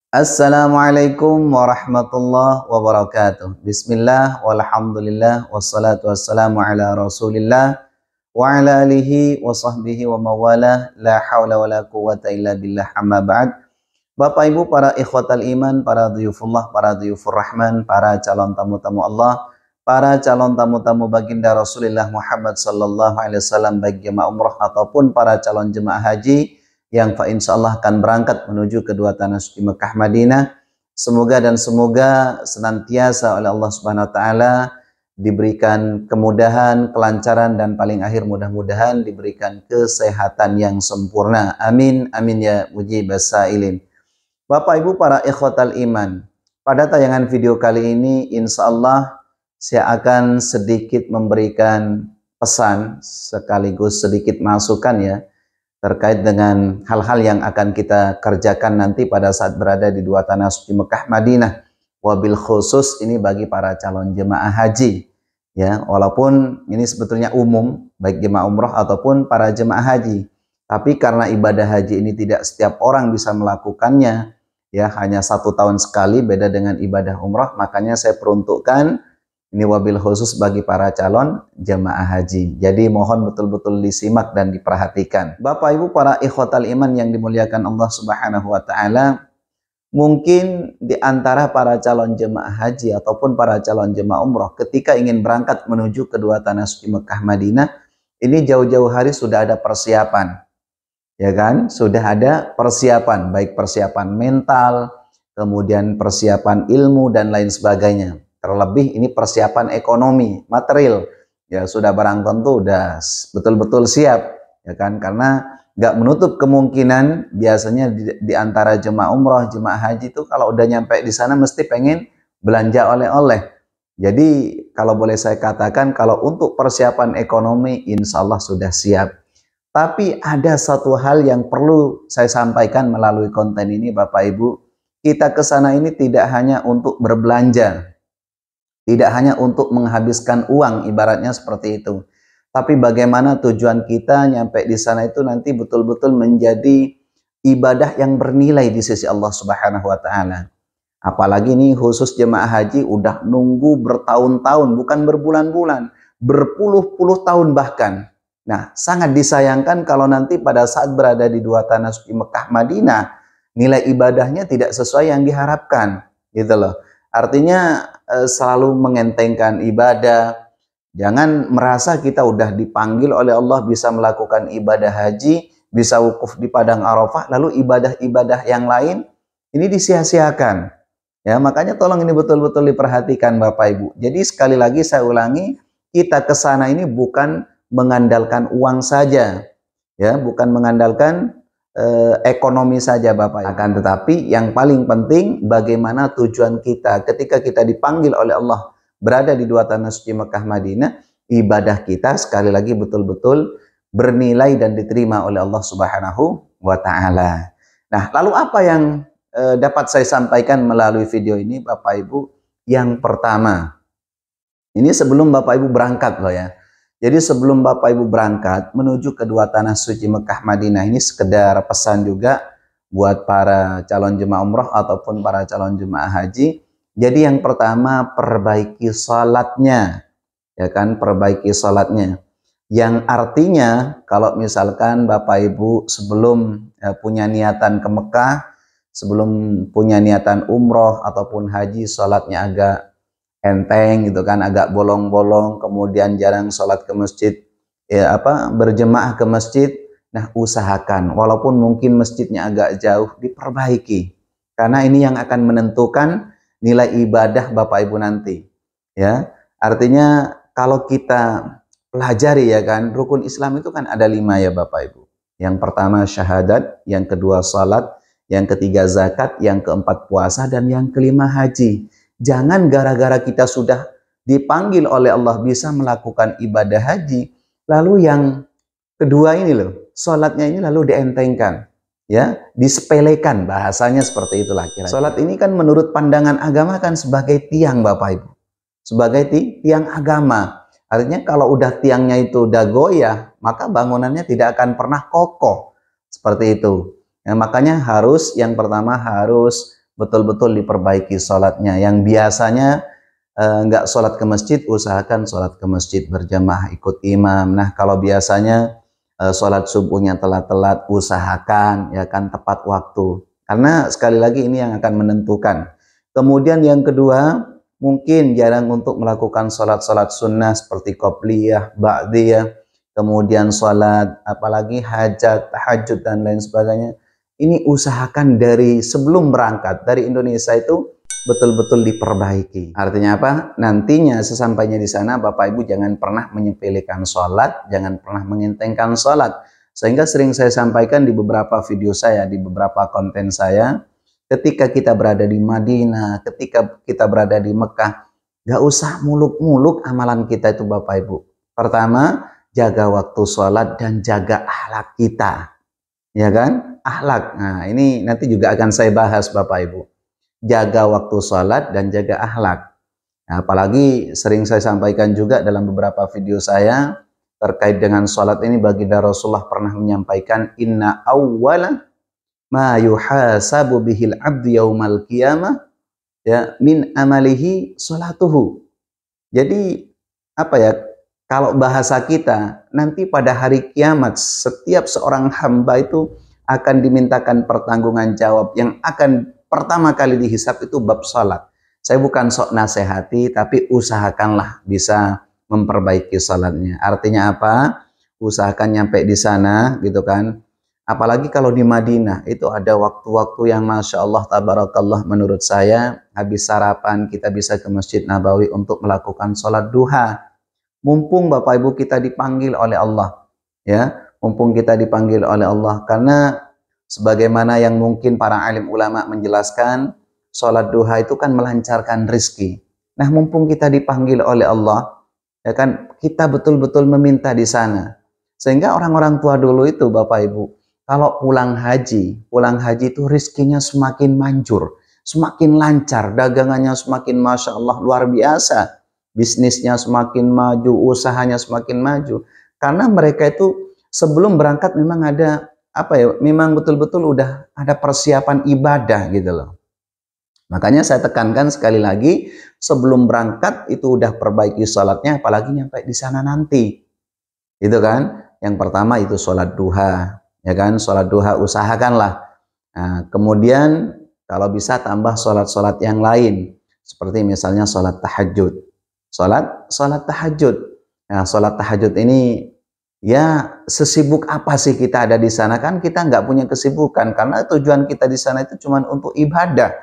Assalamualaikum warahmatullahi wabarakatuh. Bismillah walhamdulillah wassalatu wassalamu ala rasulillah wa ala alihi wa sahbihi wa mawalah la hawla wa la quwata illa billah amma ba'd. Bapak Ibu para ikhwatal iman, para dhuyufullah, para dhuyufur rahman, para calon tamu-tamu Allah, para calon tamu-tamu baginda Rasulullah Muhammad sallallahu alaihi wasallam baik jemaah umrah ataupun para calon jemaah haji yang insyaallah akan berangkat menuju kedua tanah suci Mekah Madinah. Semoga senantiasa oleh Allah Subhanahu wa taala diberikan kemudahan, kelancaran, dan paling akhir mudah-mudahan diberikan kesehatan yang sempurna. Amin amin ya mujibas sailin. Bapak Ibu para ikhwatal iman, pada tayangan video kali ini insyaallah saya akan sedikit memberikan pesan sekaligus sedikit masukan ya terkait dengan hal-hal yang akan kita kerjakan nanti pada saat berada di dua tanah suci Mekah Madinah. Wabil khusus ini bagi para calon jemaah haji ya, walaupun ini sebetulnya umum baik jemaah umroh ataupun para jemaah haji, tapi karena ibadah haji ini tidak setiap orang bisa melakukannya ya, hanya 1 tahun sekali, beda dengan ibadah umroh, makanya saya peruntukkan ini wabil khusus bagi para calon jemaah haji. Jadi mohon betul-betul disimak dan diperhatikan. Bapak Ibu para ikhwatal iman yang dimuliakan Allah Subhanahu wa taala, mungkin di antara para calon jemaah haji ataupun para calon jemaah umroh ketika ingin berangkat menuju kedua tanah suci Mekah Madinah, ini jauh-jauh hari sudah ada persiapan. Ya kan? Sudah ada persiapan, baik persiapan mental, kemudian persiapan ilmu dan lain sebagainya. Terlebih ini persiapan ekonomi, material. Ya sudah barang tentu udah betul-betul siap, ya kan? Karena nggak menutup kemungkinan biasanya di antara jemaah umroh, jemaah haji itu kalau udah nyampe di sana mesti pengen belanja oleh-oleh. Jadi kalau boleh saya katakan kalau untuk persiapan ekonomi insya Allah sudah siap. Tapi ada satu hal yang perlu saya sampaikan melalui konten ini Bapak Ibu. Kita ke sana ini tidak hanya untuk berbelanja. Tidak hanya untuk menghabiskan uang, ibaratnya seperti itu. Tapi bagaimana tujuan kita nyampe di sana itu nanti betul-betul menjadi ibadah yang bernilai di sisi Allah Subhanahu wa taala. Apalagi nih khusus jemaah haji udah nunggu bertahun-tahun, bukan berbulan-bulan, berpuluh-puluh tahun bahkan. Nah, sangat disayangkan kalau nanti pada saat berada di dua tanah suci Mekah Madinah, nilai ibadahnya tidak sesuai yang diharapkan, gitu loh. Artinya selalu mengentengkan ibadah. Jangan merasa kita udah dipanggil oleh Allah bisa melakukan ibadah haji, bisa wukuf di padang Arafah, lalu ibadah-ibadah yang lain ini disia-siakan. Ya, makanya tolong ini betul-betul diperhatikan Bapak Ibu. Jadi sekali lagi saya ulangi, kita ke sana ini bukan mengandalkan uang saja. Ya, bukan mengandalkan ekonomi saja Bapak Ibu. Akan tetapi yang paling penting bagaimana tujuan kita ketika kita dipanggil oleh Allah berada di dua tanah suci Mekah Madinah, ibadah kita sekali lagi betul-betul bernilai dan diterima oleh Allah Subhanahu wa taala. Nah, lalu apa yang dapat saya sampaikan melalui video ini Bapak Ibu? Yang pertama, ini sebelum Bapak Ibu berangkat loh ya. Jadi sebelum Bapak Ibu berangkat menuju kedua tanah suci Mekah Madinah, ini sekedar pesan juga buat para calon jemaah umroh ataupun para calon jemaah haji. Jadi yang pertama perbaiki salatnya, ya kan, perbaiki salatnya. Yang artinya kalau misalkan Bapak Ibu sebelum punya niatan ke Mekah, sebelum punya niatan umroh ataupun haji, salatnya agak enteng gitu kan, agak bolong-bolong, kemudian jarang sholat ke masjid, ya berjemaah ke masjid. Nah, usahakan walaupun mungkin masjidnya agak jauh diperbaiki, karena ini yang akan menentukan nilai ibadah Bapak Ibu nanti. Ya, artinya kalau kita pelajari ya kan, rukun Islam itu kan ada 5 ya Bapak Ibu. Yang pertama syahadat, yang kedua salat, yang ketiga zakat, yang keempat puasa, dan yang kelima haji. Jangan gara-gara kita sudah dipanggil oleh Allah bisa melakukan ibadah haji, lalu yang kedua ini loh, sholatnya ini lalu dientengkan, ya, disepelekan, bahasanya seperti itulah kira-kira. Sholat ini kan menurut pandangan agama kan sebagai tiang Bapak Ibu, sebagai tiang agama. Artinya kalau udah tiangnya itu udah goyah, maka bangunannya tidak akan pernah kokoh, seperti itu. Nah, makanya harus yang pertama harus betul-betul diperbaiki sholatnya. Yang biasanya nggak sholat ke masjid, usahakan sholat ke masjid berjamaah ikut imam. Nah, kalau biasanya sholat subuhnya telat-telat, usahakan ya kan tepat waktu. Karena sekali lagi ini yang akan menentukan. Kemudian yang kedua, mungkin jarang untuk melakukan sholat-sholat sunnah seperti qobliyah, ba'diyah, kemudian sholat apalagi hajat, tahajud dan lain sebagainya. Ini usahakan dari sebelum berangkat dari Indonesia itu betul-betul diperbaiki. Artinya apa? Nantinya sesampainya di sana Bapak Ibu jangan pernah menyepelekan sholat, jangan pernah mengentengkan sholat. Sehingga sering saya sampaikan di beberapa video saya, di beberapa konten saya, ketika kita berada di Madinah, ketika kita berada di Mekah, gak usah muluk-muluk amalan kita itu Bapak Ibu. Pertama, jaga waktu sholat dan jaga akhlak kita. Ya kan? Akhlak. Nah, ini nanti juga akan saya bahas Bapak Ibu. Jaga waktu sholat dan jaga akhlak. Nah, apalagi sering saya sampaikan juga dalam beberapa video saya terkait dengan sholat ini, baginda Rasulullah pernah menyampaikan, inna awwala ma yuhasabu bihil abdi yaumal qiyamah ya min amalihi sholatuhu. Jadi apa ya, kalau bahasa kita nanti pada hari kiamat setiap seorang hamba itu akan dimintakan pertanggungan jawab. Yang akan pertama kali dihisap itu bab sholat. Saya bukan sok nasihati, tapi usahakanlah bisa memperbaiki sholatnya. Artinya apa? Usahakan nyampe di sana gitu kan. Apalagi kalau di Madinah itu ada waktu-waktu yang Masya Allah tabarakallah, menurut saya habis sarapan kita bisa ke Masjid Nabawi untuk melakukan sholat duha. Mumpung Bapak Ibu kita dipanggil oleh Allah, ya, mumpung kita dipanggil oleh Allah, karena sebagaimana yang mungkin para alim ulama menjelaskan, sholat duha itu kan melancarkan rizki. Nah, mumpung kita dipanggil oleh Allah, ya kan, kita betul-betul meminta di sana. Sehingga orang-orang tua dulu itu Bapak Ibu, kalau pulang haji itu rizkinya semakin manjur, semakin lancar, dagangannya semakin Masya Allah luar biasa, bisnisnya semakin maju, usahanya semakin maju. Karena mereka itu sebelum berangkat memang ada apa ya, memang betul-betul udah ada persiapan ibadah gitu loh. Makanya saya tekankan sekali lagi, sebelum berangkat itu udah perbaiki sholatnya, apalagi nyampe di sana nanti. Itu kan, yang pertama itu sholat duha. Ya kan, sholat duha usahakanlah. Nah, kemudian kalau bisa tambah sholat-sholat yang lain, seperti misalnya sholat tahajud. Sholat tahajud. Nah, sholat tahajud ini ya sesibuk apa sih kita ada di sana, kan kita nggak punya kesibukan karena tujuan kita di sana itu cuma untuk ibadah.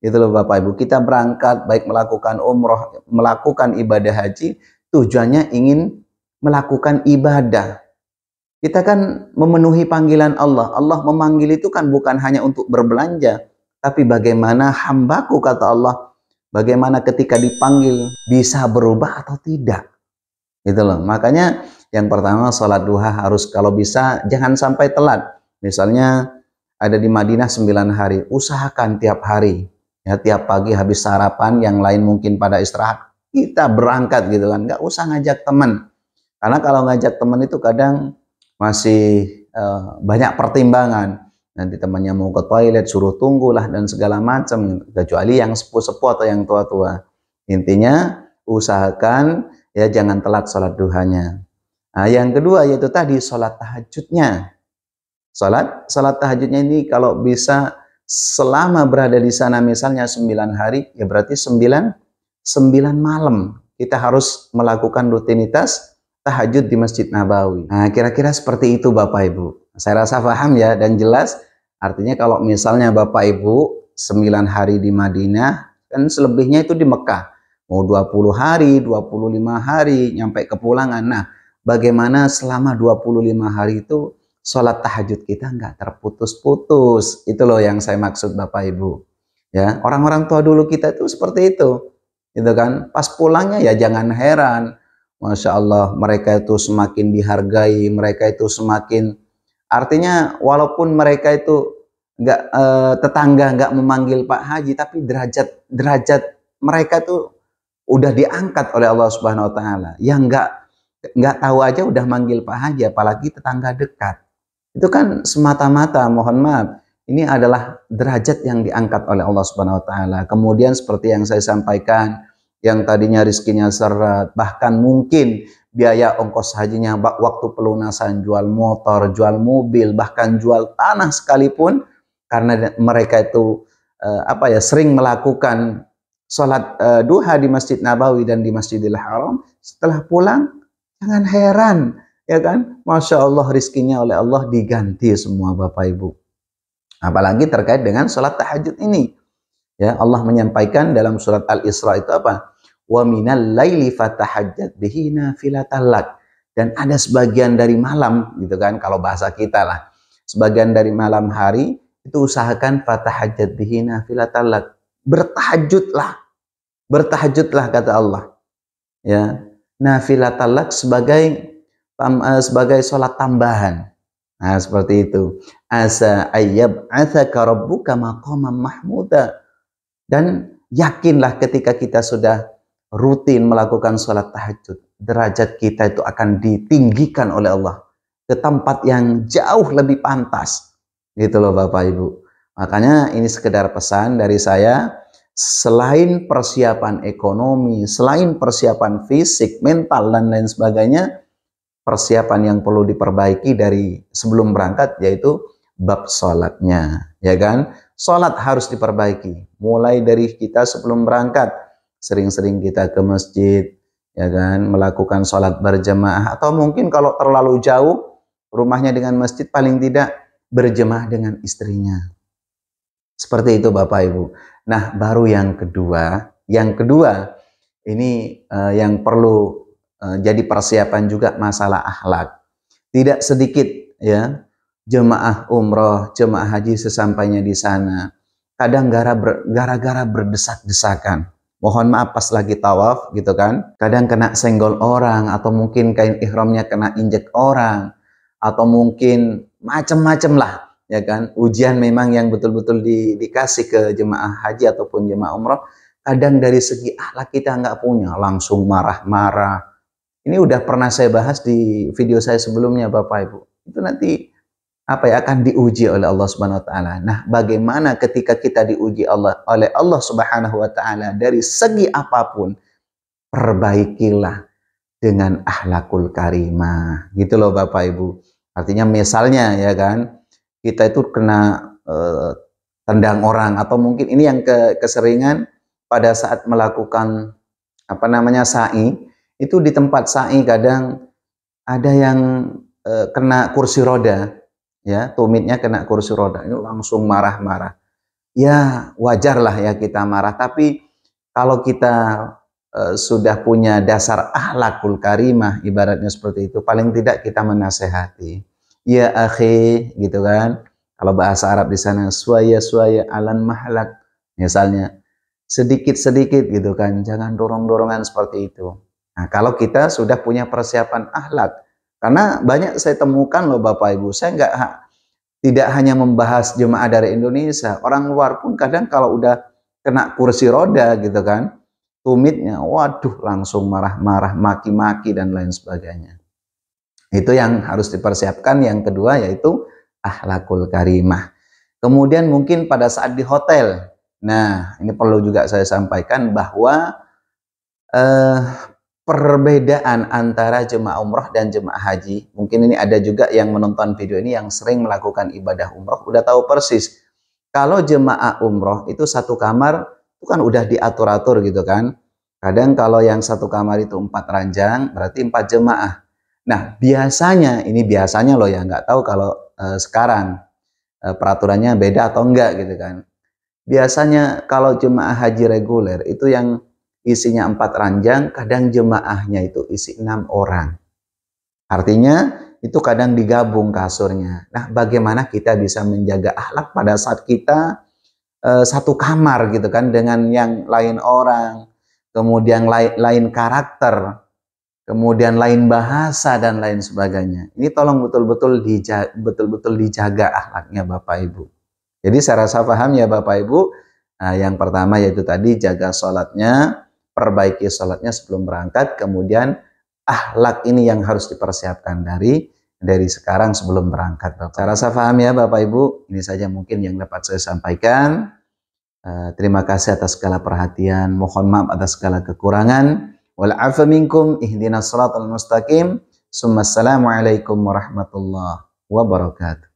Gitu loh Bapak Ibu, kita berangkat baik melakukan umroh, melakukan ibadah haji, tujuannya ingin melakukan ibadah. Kita kan memenuhi panggilan Allah. Allah memanggil itu kan bukan hanya untuk berbelanja, tapi bagaimana hambaku, kata Allah, bagaimana ketika dipanggil bisa berubah atau tidak. Gitu loh. Makanya yang pertama sholat duha harus kalau bisa jangan sampai telat. Misalnya ada di Madinah 9 hari, usahakan tiap hari. Ya, tiap pagi habis sarapan, yang lain mungkin pada istirahat, kita berangkat gitu kan. Nggak usah ngajak teman. Karena kalau ngajak teman itu kadang masih banyak pertimbangan. Nanti temannya mau ke toilet, suruh tunggulah dan segala macam. Kecuali yang sepuh-sepuh atau yang tua-tua. Intinya usahakan ya jangan telat sholat duhanya. Nah, yang kedua yaitu tadi sholat tahajudnya. Sholat tahajudnya ini kalau bisa selama berada di sana misalnya 9 hari, ya berarti 9 malam. Kita harus melakukan rutinitas tahajud di Masjid Nabawi. Nah, kira-kira seperti itu Bapak Ibu. Saya rasa paham ya dan jelas. Artinya kalau misalnya Bapak Ibu 9 hari di Madinah, kan selebihnya itu di Mekah. Mau 20 hari, 25 hari, nyampe kepulangan. Nah, bagaimana selama 25 hari itu sholat tahajud kita nggak terputus-putus. Itu loh yang saya maksud Bapak Ibu. Ya, orang-orang tua dulu kita itu seperti itu. Gitu kan. Pas pulangnya ya jangan heran. Masya Allah, mereka itu semakin dihargai, mereka itu semakin, artinya walaupun mereka itu tetangga nggak memanggil Pak Haji, tapi derajat mereka itu udah diangkat oleh Allah Subhanahu Wa Taala. Yang nggak tahu aja udah manggil Pak Haji, apalagi tetangga dekat. Itu kan semata-mata, mohon maaf, ini adalah derajat yang diangkat oleh Allah Subhanahu wa taala. Kemudian seperti yang saya sampaikan, yang tadinya rizkinya seret, bahkan mungkin biaya ongkos hajinya waktu pelunasan, jual motor, jual mobil, bahkan jual tanah sekalipun, karena mereka itu sering melakukan sholat duha di Masjid Nabawi dan di Masjidil Haram. Setelah pulang, jangan heran, ya kan? Masya Allah, rizkinya oleh Allah diganti semua Bapak Ibu. Apalagi terkait dengan sholat tahajud ini. Ya, Allah menyampaikan dalam surat Al-Isra itu apa? Wa minal laili fatahajjat bihi nafilatan lak. Dan ada sebagian dari malam, gitu kan, kalau bahasa kita lah. Sebagian dari malam hari itu usahakan fatahajjat bihi nafilatan lak. Bertahajudlah. Bertahajudlah kata Allah. Ya, nafilatan lak sebagai sholat tambahan. Nah, seperti itu. Asa ayyab'atsaka rabbuka maqaman mahmuda. Dan yakinlah ketika kita sudah rutin melakukan sholat tahajud, derajat kita itu akan ditinggikan oleh Allah ke tempat yang jauh lebih pantas. Gitu loh Bapak Ibu. Makanya ini sekedar pesan dari saya, selain persiapan ekonomi, selain persiapan fisik, mental, dan lain sebagainya, persiapan yang perlu diperbaiki dari sebelum berangkat yaitu bab sholatnya, ya kan? Sholat harus diperbaiki mulai dari kita sebelum berangkat, sering-sering kita ke masjid, ya kan, melakukan sholat berjamaah, atau mungkin kalau terlalu jauh rumahnya dengan masjid, paling tidak berjamaah dengan istrinya. Seperti itu Bapak Ibu. Nah, baru yang kedua ini yang perlu jadi persiapan juga masalah akhlak. Tidak sedikit ya jemaah umroh, jemaah haji sesampainya di sana, kadang gara-gara berdesak-desakan. Mohon maaf pas lagi tawaf gitu kan, kadang kena senggol orang, atau mungkin kain ihramnya kena injek orang, atau mungkin macam-macam lah, ya kan. Ujian memang yang betul-betul dikasih ke jemaah haji ataupun jemaah umroh. Kadang dari segi akhlak kita nggak punya, langsung marah-marah. Ini udah pernah saya bahas di video saya sebelumnya Bapak Ibu. Itu nanti akan diuji oleh Allah Subhanahu wa taala. Nah, bagaimana ketika kita diuji oleh Allah Subhanahu wa taala dari segi apapun, perbaikilah dengan akhlakul karimah. Gitu loh Bapak Ibu. Artinya misalnya ya kan, kita itu kena tendang orang, atau mungkin ini yang keseringan pada saat melakukan sa'i. Itu di tempat sa'i kadang ada yang kena kursi roda, ya, tumitnya kena kursi roda, ini langsung marah-marah. Ya, wajarlah ya kita marah, tapi kalau kita sudah punya dasar akhlakul karimah, ibaratnya seperti itu, paling tidak kita menasehati. Ya akhi, gitu kan. Kalau bahasa Arab di sana, suaya alan mahlak, misalnya sedikit-sedikit gitu kan, jangan dorong-dorongan seperti itu. Nah, kalau kita sudah punya persiapan akhlak, karena banyak saya temukan loh Bapak Ibu, saya tidak hanya membahas jemaah dari Indonesia, orang luar pun kadang kalau udah kena kursi roda gitu kan, tumitnya, waduh langsung marah-marah, maki-maki dan lain sebagainya. Itu yang harus dipersiapkan. Yang kedua yaitu akhlakul karimah. Kemudian mungkin pada saat di hotel, nah ini perlu juga saya sampaikan bahwa perbedaan antara jemaah umroh dan jemaah haji, mungkin ini ada juga yang menonton video ini yang sering melakukan ibadah umroh, udah tahu persis. Kalau jemaah umroh itu satu kamar, itu kan udah diatur-atur gitu kan. Kadang kalau yang satu kamar itu 4 ranjang, berarti 4 jemaah. Nah biasanya, ini biasanya loh ya, nggak tahu kalau sekarang peraturannya beda atau enggak gitu kan. Biasanya kalau jemaah haji reguler itu yang isinya 4 ranjang, kadang jemaahnya itu isi 6 orang. Artinya itu kadang digabung kasurnya. Nah, bagaimana kita bisa menjaga akhlak pada saat kita satu kamar gitu kan dengan yang lain orang, kemudian lain karakter, kemudian lain bahasa dan lain sebagainya. Ini tolong betul-betul dijaga akhlaknya Bapak Ibu. Jadi saya rasa paham ya Bapak Ibu. Nah, yang pertama yaitu tadi jaga sholatnya, perbaiki sholatnya sebelum berangkat, kemudian akhlak ini yang harus dipersiapkan dari dari sekarang sebelum berangkat, Bapak. Saya rasa paham ya Bapak Ibu. Ini saja mungkin yang dapat saya sampaikan. Terima kasih atas segala perhatian. Mohon maaf atas segala kekurangan. Wal afa minkum ihdinas siratal mustaqim. Assalamualaikum warahmatullahi wabarakatuh.